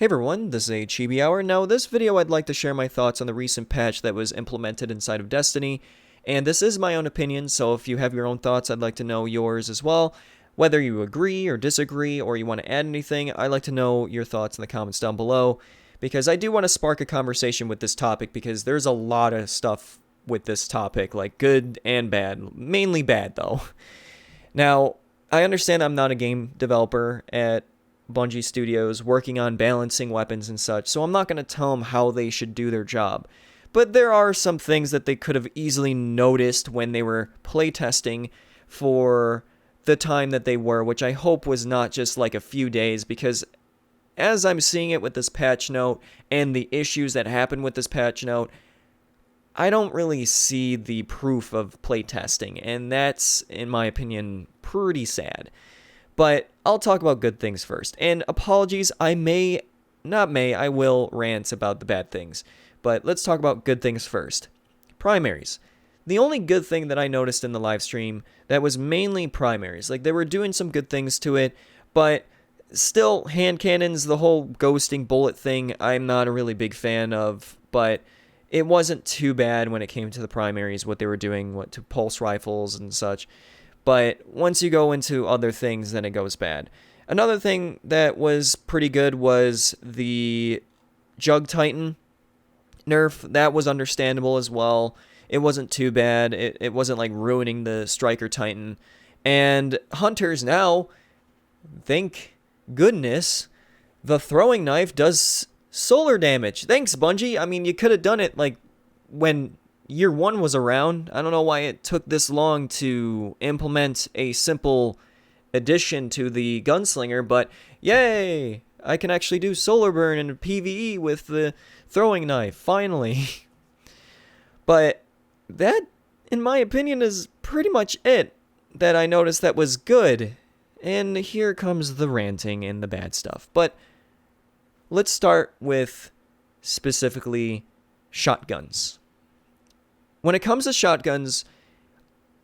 Hey everyone, this is a Chibi Hour. Now, this video I'd like to share my thoughts on the recent patch that was implemented inside of Destiny, and this is my own opinion, so if you have your own thoughts, I'd like to know yours as well. Whether you agree or disagree, or you want to add anything, I'd like to know your thoughts in the comments down below, because I do want to spark a conversation with this topic, because there's a lot of stuff with this topic, like good and bad, mainly bad though. Now, I understand I'm not a game developer at Bungie Studios working on balancing weapons and such, so I'm not going to tell them how they should do their job. But there are some things that they could have easily noticed when they were playtesting for the time that they were, which I hope was not just like a few days, because as I'm seeing it with this patch note and the issues that happen with this patch note, I don't really see the proof of playtesting, and that's, in my opinion, pretty sad. But I'll talk about good things first. And apologies, I will rant about the bad things. But let's talk about good things first. Primaries. The only good thing that I noticed in the live stream that was mainly primaries. Like, they were doing some good things to it, but still, hand cannons, the whole ghosting bullet thing, I'm not a really big fan of. But it wasn't too bad when it came to the primaries, what they were doing, to pulse rifles and such. But once you go into other things, then it goes bad. Another thing that was pretty good was the Jug Titan nerf. That was understandable as well. It wasn't too bad. It wasn't like ruining the Striker Titan. And Hunters now, thank goodness, the throwing knife does solar damage. Thanks, Bungie. I mean, you could have done it like when Year 1 was around. I don't know why it took this long to implement a simple addition to the gunslinger, but yay! I can actually do solar burn in PvE with the throwing knife, finally. But that, in my opinion, is pretty much it that I noticed that was good. And here comes the ranting and the bad stuff. But let's start with specifically shotguns. When it comes to shotguns,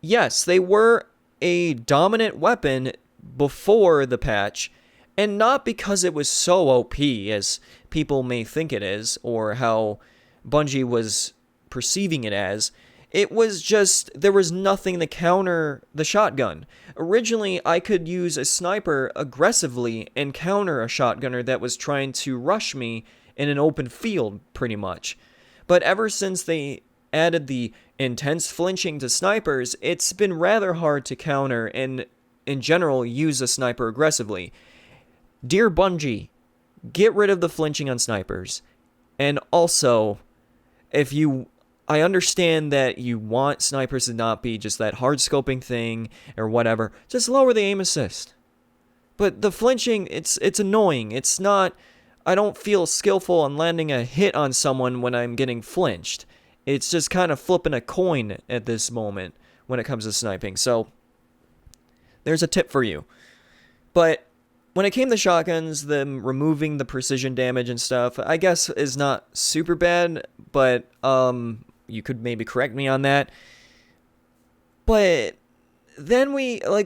yes, they were a dominant weapon before the patch, and not because it was so OP as people may think it is, or how Bungie was perceiving it as. It was just, there was nothing to counter the shotgun. Originally, I could use a sniper aggressively and counter a shotgunner that was trying to rush me in an open field, pretty much. But ever since they added the intense flinching to snipers, it's been rather hard to counter and, in general, use a sniper aggressively. Dear Bungie, get rid of the flinching on snipers. And also, I understand that you want snipers to not be just that hard scoping thing or whatever. Just lower the aim assist. But the flinching, it's annoying. It's not, I don't feel skillful on landing a hit on someone when I'm getting flinched. It's just kind of flipping a coin at this moment when it comes to sniping. So, there's a tip for you. But when it came to shotguns, them removing the precision damage and stuff, I guess is not super bad, but you could maybe correct me on that. But then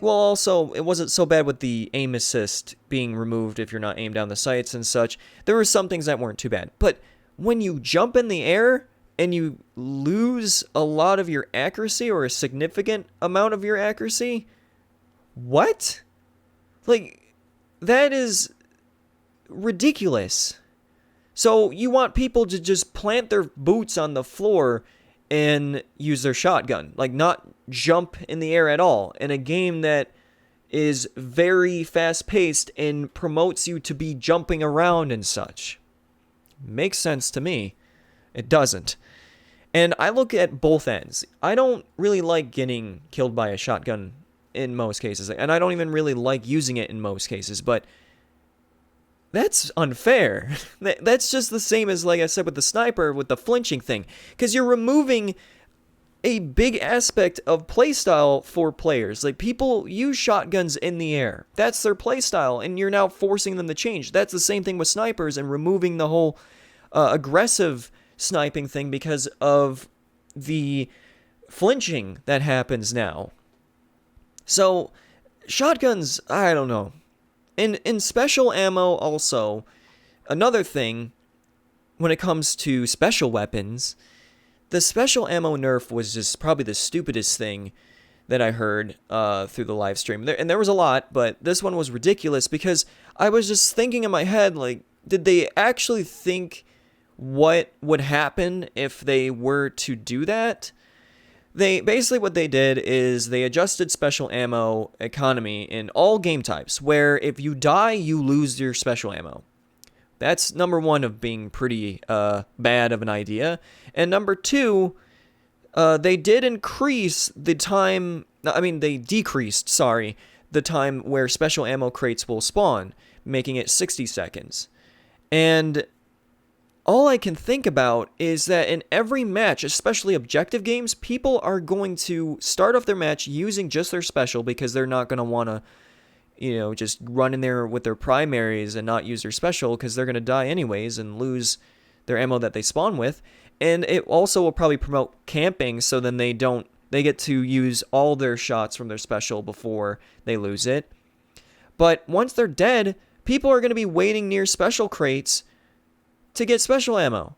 also, it wasn't so bad with the aim assist being removed if you're not aimed down the sights and such. There were some things that weren't too bad. But when you jump in the air and you lose a lot of your accuracy, or a significant amount of your accuracy, what? Like, that is ridiculous. So you want people to just plant their boots on the floor and use their shotgun, like not jump in the air at all, in a game that is very fast-paced and promotes you to be jumping around and such. Makes sense to me. It doesn't. And I look at both ends. I don't really like getting killed by a shotgun in most cases, and I don't even really like using it in most cases, but that's unfair. That's just the same as, like I said, with the sniper, with the flinching thing, because you're removing a big aspect of playstyle for players. Like, people use shotguns in the air. That's their playstyle, and you're now forcing them to change. That's the same thing with snipers, and removing the whole aggressive sniping thing because of the flinching that happens now. So, shotguns, I don't know. In special ammo also, Another thing, when it comes to special weapons, the special ammo nerf was just probably the stupidest thing that I heard through the live stream. And there was a lot, but this one was ridiculous because I was just thinking in my head, like, did they actually think what would happen if they were to do that? Basically what they did is they adjusted special ammo economy in all game types, where if you die, you lose your special ammo. That's number one of being pretty bad of an idea. And number two, they did increase the time, they decreased, the time where special ammo crates will spawn, making it 60 seconds. And all I can think about is that in every match, especially objective games, people are going to start off their match using just their special because they're not going to want to, just run in there with their primaries and not use their special because they're going to die anyways and lose their ammo that they spawn with. And it also will probably promote camping, so then they get to use all their shots from their special before they lose it. But once they're dead, people are going to be waiting near special crates to get special ammo,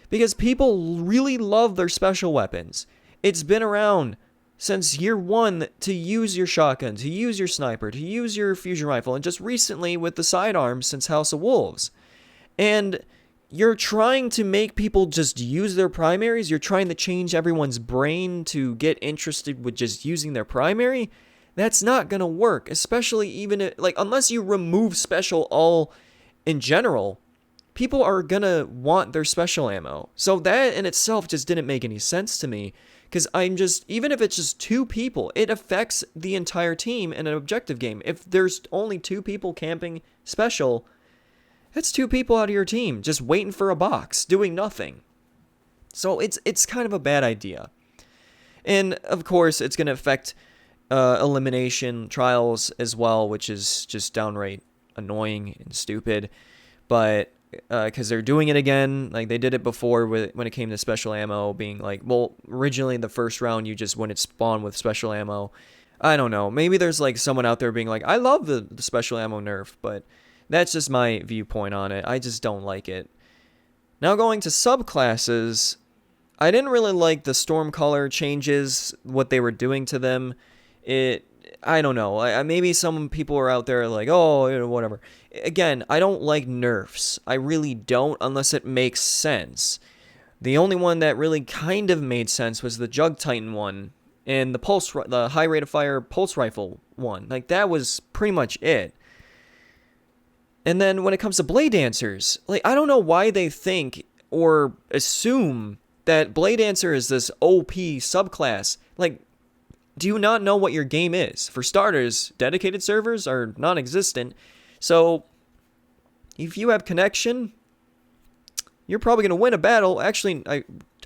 because people really love their special weapons. It's been around since year one to use your shotgun, to use your sniper, to use your fusion rifle, and just recently with the sidearms since House of Wolves. And you're trying to make people just use their primaries. You're trying to change everyone's brain to get interested with just using their primary. That's not going to work, especially unless you remove special all in general. People are going to want their special ammo. So that in itself just didn't make any sense to me. Because even if it's just 2 people, it affects the entire team in an objective game. If there's only 2 people camping special, that's 2 people out of your team just waiting for a box, doing nothing. So it's kind of a bad idea. And of course, it's going to affect elimination trials as well, which is just downright annoying and stupid. But because they're doing it again, like they did it before when it came to special ammo being like, well, originally the first round you just wouldn't spawn with special ammo. I don't know. Maybe there's like someone out there being like, I love the special ammo nerf, but that's just my viewpoint on it. I just don't like it. Now going to subclasses, I didn't really like the storm color changes, what they were doing to them. I don't know. Maybe some people are out there like, oh, whatever. Again, I don't like nerfs. I really don't, unless it makes sense. The only one that really kind of made sense was the Jug Titan one and the high rate of fire pulse rifle one. Like, that was pretty much it. And then when it comes to Blade Dancers, like, I don't know why they think or assume that Blade Dancer is this OP subclass. Like, do you not know what your game is? For starters, dedicated servers are non-existent. So, if you have connection, you're probably going to win a battle. Actually,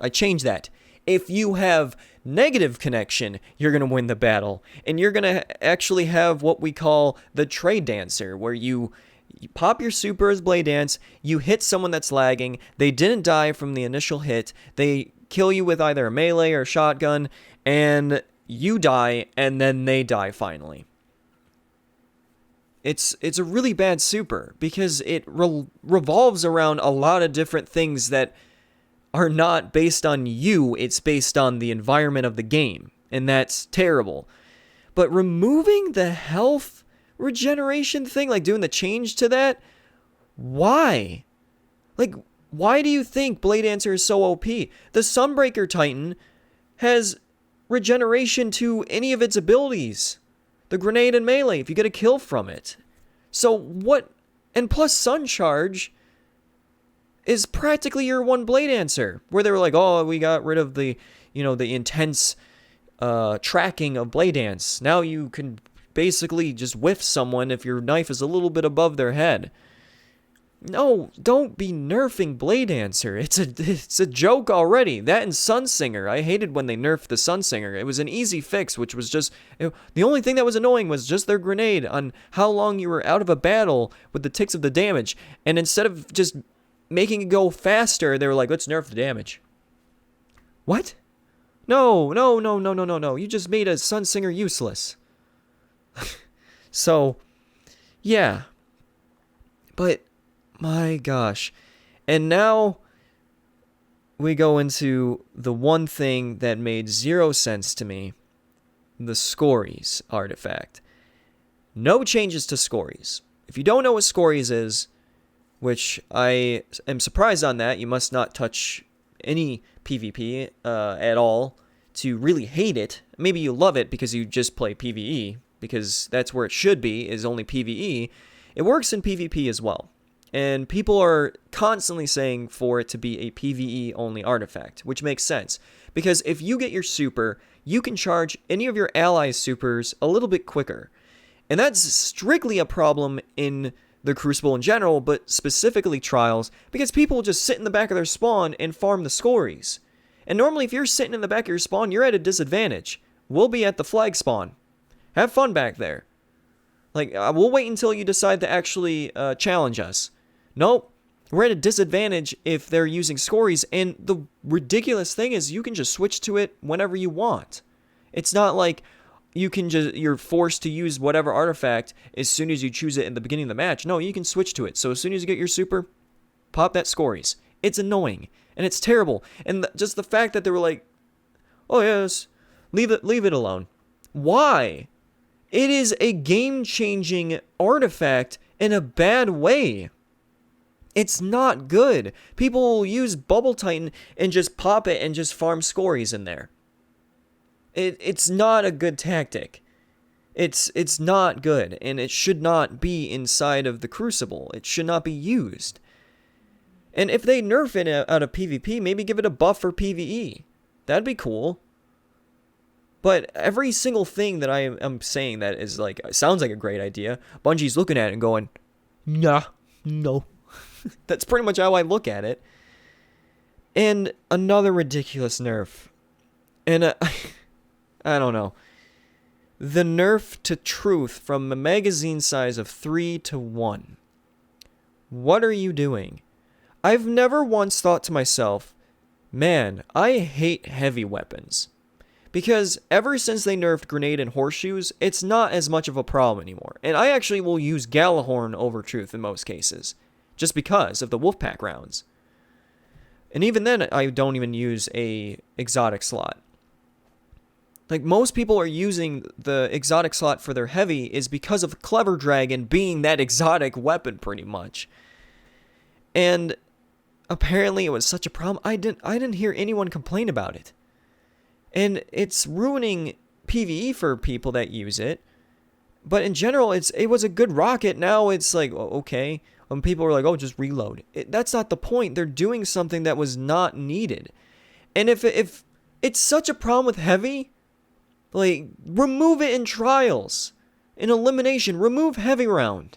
I changed that. If you have negative connection, you're going to win the battle. And you're going to actually have what we call the trade dancer, where you pop your super as Blade Dance, you hit someone that's lagging, they didn't die from the initial hit, they kill you with either a melee or a shotgun, and you die, and then they die finally. It's a really bad super, because it revolves around a lot of different things that are not based on you, it's based on the environment of the game, and that's terrible. But removing the health regeneration thing, like doing the change to that, why? Like, why do you think Blade Dancer is so OP? The Sunbreaker Titan has regeneration to any of its abilities. The grenade and melee, if you get a kill from it. So what? And plus Sun Charge is practically your one Blade Dancer, where they were like, oh, we got rid of the intense tracking of Blade Dance. Now you can basically just whiff someone if your knife is a little bit above their head. No, don't be nerfing Blade Dancer. It's a joke already. That and Sunsinger. I hated when they nerfed the Sunsinger. It was an easy fix, which was just... the only thing that was annoying was just their grenade on how long you were out of a battle with the ticks of the damage. And instead of just making it go faster, they were like, let's nerf the damage. What? No. You just made a Sunsinger useless. So, yeah. But My gosh. And now we go into the one thing that made zero sense to me, the Scories artifact. No changes to Scories. If you don't know what Scories is, which I am surprised on that, you must not touch any PvP at all to really hate it. Maybe you love it because you just play PvE, because that's where it should be, is only PvE. It works in PvP as well. And people are constantly saying for it to be a PvE only artifact, which makes sense. Because if you get your super, you can charge any of your allies' supers a little bit quicker. And that's strictly a problem in the Crucible in general, but specifically Trials, because people just sit in the back of their spawn and farm the Scories. And normally if you're sitting in the back of your spawn, you're at a disadvantage. We'll be at the flag spawn. Have fun back there. Like, we'll wait until you decide to actually challenge us. Nope. We're at a disadvantage if they're using Scories, and the ridiculous thing is you can just switch to it whenever you want. It's not like you're forced to use whatever artifact as soon as you choose it in the beginning of the match. No, you can switch to it. So as soon as you get your super, pop that Scories. It's annoying, and it's terrible. And just the fact that they were like, oh yes, leave it alone. Why? It is a game-changing artifact in a bad way. It's not good. People will use Bubble Titan and just pop it and just farm Scories in there. It's not a good tactic. It's not good, and it should not be inside of the Crucible. It should not be used. And if they nerf it out of PvP, maybe give it a buff for PvE. That'd be cool. But every single thing that I am saying that is like, sounds like a great idea, Bungie's looking at it and going, nah, no. That's pretty much how I look at it. And another ridiculous nerf. And I don't know. The nerf to Truth from a magazine size of 3-1. What are you doing? I've never once thought to myself, man, I hate heavy weapons. Because ever since they nerfed grenade and horseshoes, it's not as much of a problem anymore. And I actually will use Galahorn over Truth in most cases. Just because of the Wolfpack rounds. And even then, I don't even use a exotic slot. Like, most people are using the exotic slot for their heavy is because of Clever Dragon being that exotic weapon, pretty much. And apparently it was such a problem, I didn't hear anyone complain about it. And it's ruining PvE for people that use it. But in general, it was a good rocket. Now it's like, okay. When people are like, oh, just reload. That's not the point. They're doing something that was not needed. And if it's such a problem with heavy, like, remove it in Trials. In Elimination, remove heavy round.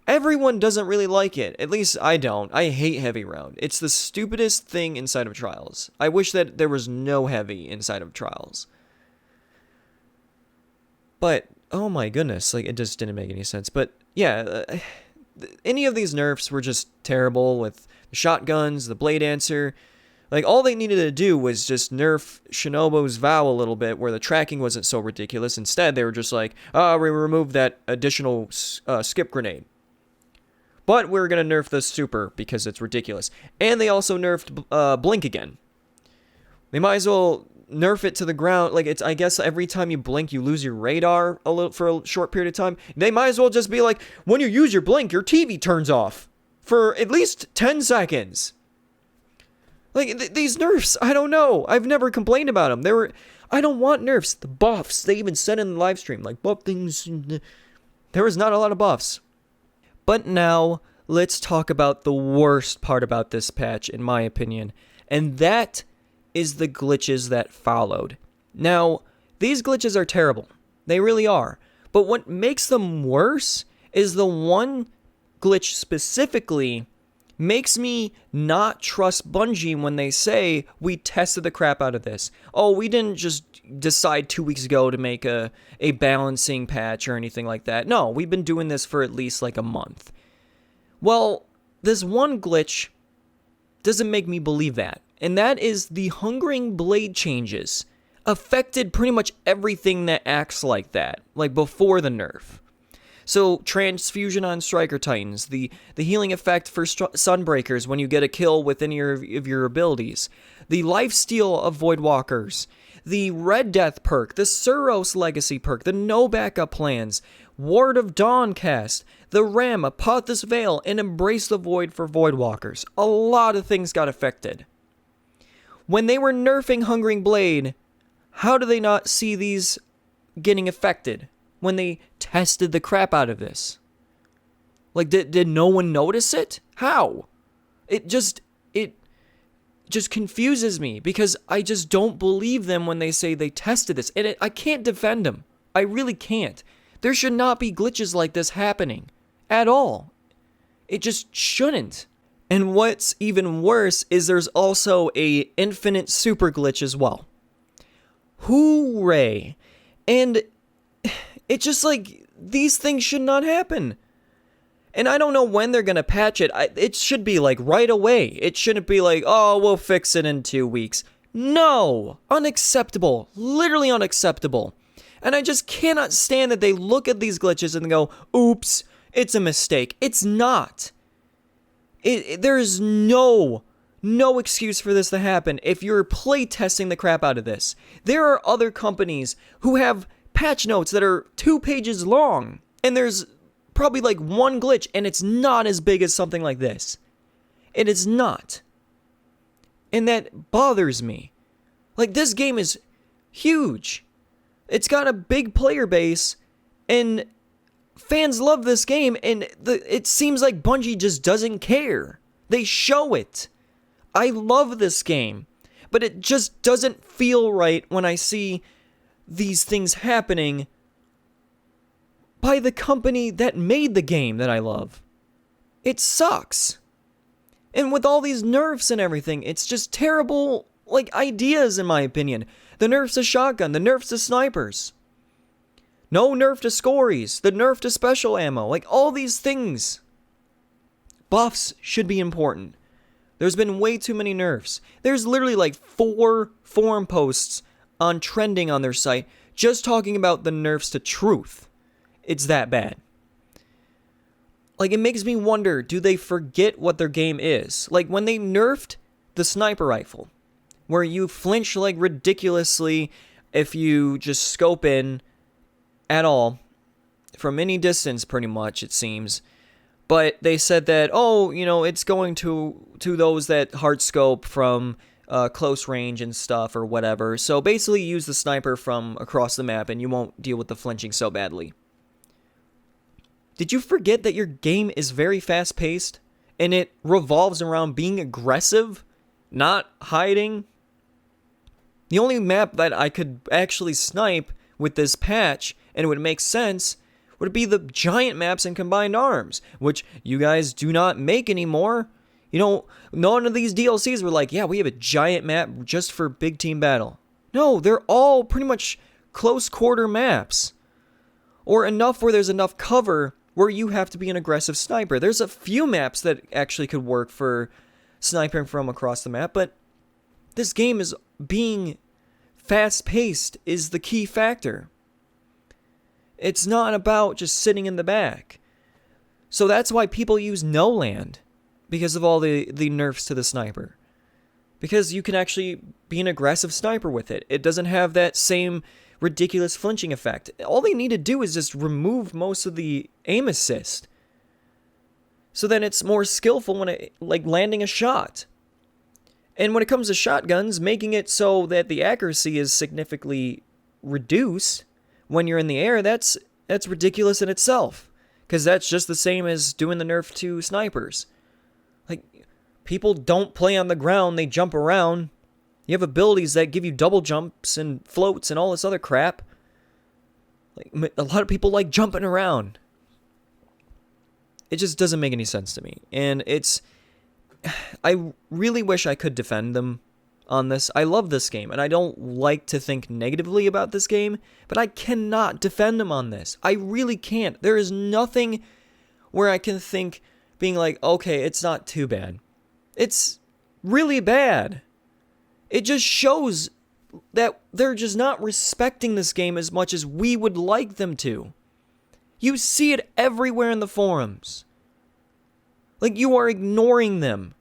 Everyone doesn't really like it. At least I don't. I hate heavy round. It's the stupidest thing inside of Trials. I wish that there was no heavy inside of Trials. But, oh my goodness, like, it just didn't make any sense. But, yeah, any of these nerfs were just terrible with the shotguns, the blade dancer. Like, all they needed to do was just nerf Shinobu's Vow a little bit where the tracking wasn't so ridiculous. Instead, they were just like, oh, we removed that additional skip grenade. But we're going to nerf the super because it's ridiculous. And they also nerfed Blink again. They might as well nerf it to the ground. Like, it's, I guess every time you blink, you lose your radar for a short period of time. They might as well just be like, when you use your blink, your TV turns off for at least 10 seconds. Like, these nerfs, I don't know. I've never complained about them. I don't want nerfs. The buffs, they even said in the live stream, like, buff things. There was not a lot of buffs. But now, let's talk about the worst part about this patch, in my opinion. And that is the glitches that followed. Now, these glitches are terrible. They really are. But what makes them worse is the one glitch specifically makes me not trust Bungie when they say, we tested the crap out of this. Oh, we didn't just decide 2 weeks ago to make a balancing patch or anything like that. No, we've been doing this for at least like a month. Well, this one glitch doesn't make me believe that. And that is the Hungering Blade changes affected pretty much everything that acts like that, like before the nerf. So transfusion on Striker Titans, the healing effect for Sunbreakers when you get a kill within your abilities, the lifesteal of Voidwalkers, the Red Death perk, the Suros Legacy perk, the no backup plans, Ward of Dawn cast, the Ram, Apothis Veil, and Embrace the Void for Voidwalkers. A lot of things got affected. When they were nerfing Hungering Blade, how do they not see these getting affected when they tested the crap out of this? Like, did no one notice it? How? It just confuses me, because I just don't believe them when they say they tested this. And I can't defend them. I really can't. There should not be glitches like this happening at all. It just shouldn't. And what's even worse is there's also a infinite super glitch as well. Hooray. And it's just like, these things should not happen. And I don't know when they're going to patch it. It should be like right away. It shouldn't be like, oh, we'll fix it in 2 weeks. No! Unacceptable. Literally unacceptable. And I just cannot stand that they look at these glitches and go, oops, it's a mistake. It's not. There's no excuse for this to happen if you're playtesting the crap out of this. There are other companies who have patch notes that are 2 pages long, and there's probably like one glitch, and it's not as big as something like this. It is not. And that bothers me. Like, this game is huge. It's got a big player base, and fans love this game, and it seems like Bungie just doesn't care. They show it. I love this game, but it just doesn't feel right when I see these things happening by the company that made the game that I love. It sucks. And with all these nerfs and everything, it's just terrible, like, ideas in my opinion. The nerfs to shotgun, the nerfs to snipers. No nerf to Scories, the nerf to special ammo, like all these things. Buffs should be important. There's been way too many nerfs. There's literally like 4 forum posts on trending on their site just talking about the nerfs to truth. It's that bad. Like, it makes me wonder, do they forget what their game is? Like, when they nerfed the sniper rifle, where you flinch like ridiculously if you just scope in at all, from any distance pretty much, it seems. But they said that, oh, you know, it's going to those that hard scope from close range and stuff or whatever. So basically use the sniper from across the map and you won't deal with the flinching so badly. Did you forget that your game is very fast paced and it revolves around being aggressive, not hiding? The only map that I could actually snipe with this patch, and it would make sense, would be the giant maps in Combined Arms, which you guys do not make anymore. You know, none of these DLCs were like, yeah, we have a giant map just for big team battle. No, they're all pretty much close quarter maps. Or enough where there's enough cover where you have to be an aggressive sniper. There's a few maps that actually could work for sniping from across the map, but this game is being fast-paced is the key factor. It's not about just sitting in the back. So that's why people use No Land, because of all the nerfs to the sniper. Because you can actually be an aggressive sniper with it. It doesn't have that same ridiculous flinching effect. All they need to do is just remove most of the aim assist. So then it's more skillful when it, like landing a shot. And when it comes to shotguns, making it so that the accuracy is significantly reduced when you're in the air, that's ridiculous in itself. Because that's just the same as doing the nerf to snipers. Like, people don't play on the ground, they jump around. You have abilities that give you double jumps and floats and all this other crap. Like, a lot of people like jumping around. It just doesn't make any sense to me. And I really wish I could defend them on this. I love this game, and I don't like to think negatively about this game, but I cannot defend them on this. I really can't. There is nothing where I can think being like, okay, it's not too bad. It's really bad. It just shows that they're just not respecting this game as much as we would like them to. You see it everywhere in the forums. Like, you are ignoring them.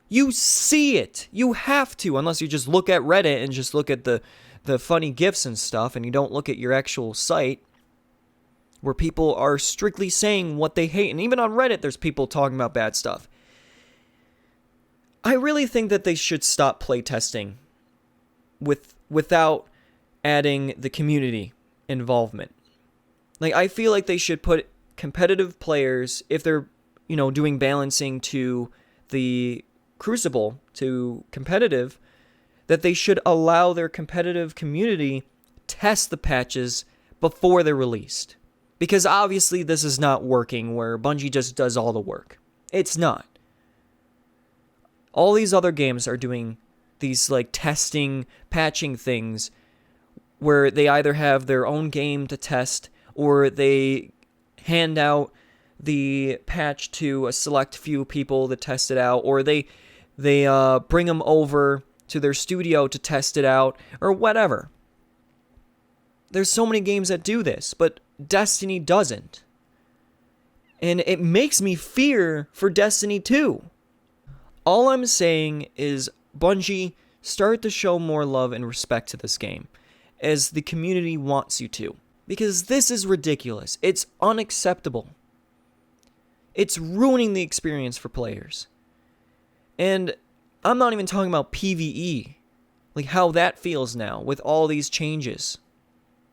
You see it. You have to, unless you just look at Reddit and just look at the funny GIFs and stuff, and you don't look at your actual site, where people are strictly saying what they hate. And even on Reddit, there's people talking about bad stuff. I really think that they should stop playtesting without adding the community involvement. Like, I feel like they should put competitive players, if they're, doing balancing to the Crucible, to competitive, that they should allow their competitive community test the patches before they're released. Because obviously this is not working where Bungie just does all the work. It's not. All these other games are doing these like testing, patching things where they either have their own game to test or they hand out the patch to a select few people to test it out, or they bring them over to their studio to test it out, or whatever. There's so many games that do this, but Destiny doesn't. And it makes me fear for Destiny 2. All I'm saying is, Bungie, start to show more love and respect to this game, as the community wants you to. Because this is ridiculous. It's unacceptable. It's ruining the experience for players. And I'm not even talking about PvE, like how that feels now with all these changes.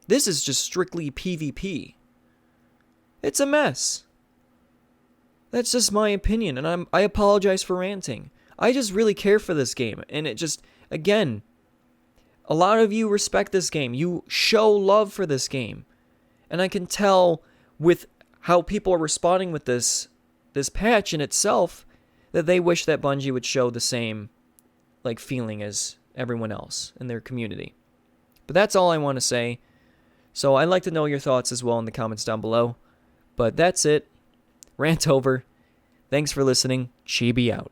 This is just strictly PvP. It's a mess. That's just my opinion, and I apologize for ranting. I just really care for this game, and it just, again, a lot of you respect this game. You show love for this game. And I can tell with how people are responding with this patch in itself that they wish that Bungie would show the same like feeling as everyone else in their community. But that's all I want to say. So I'd like to know your thoughts as well in the comments down below. But that's it. Rant over. Thanks for listening. Chibi out.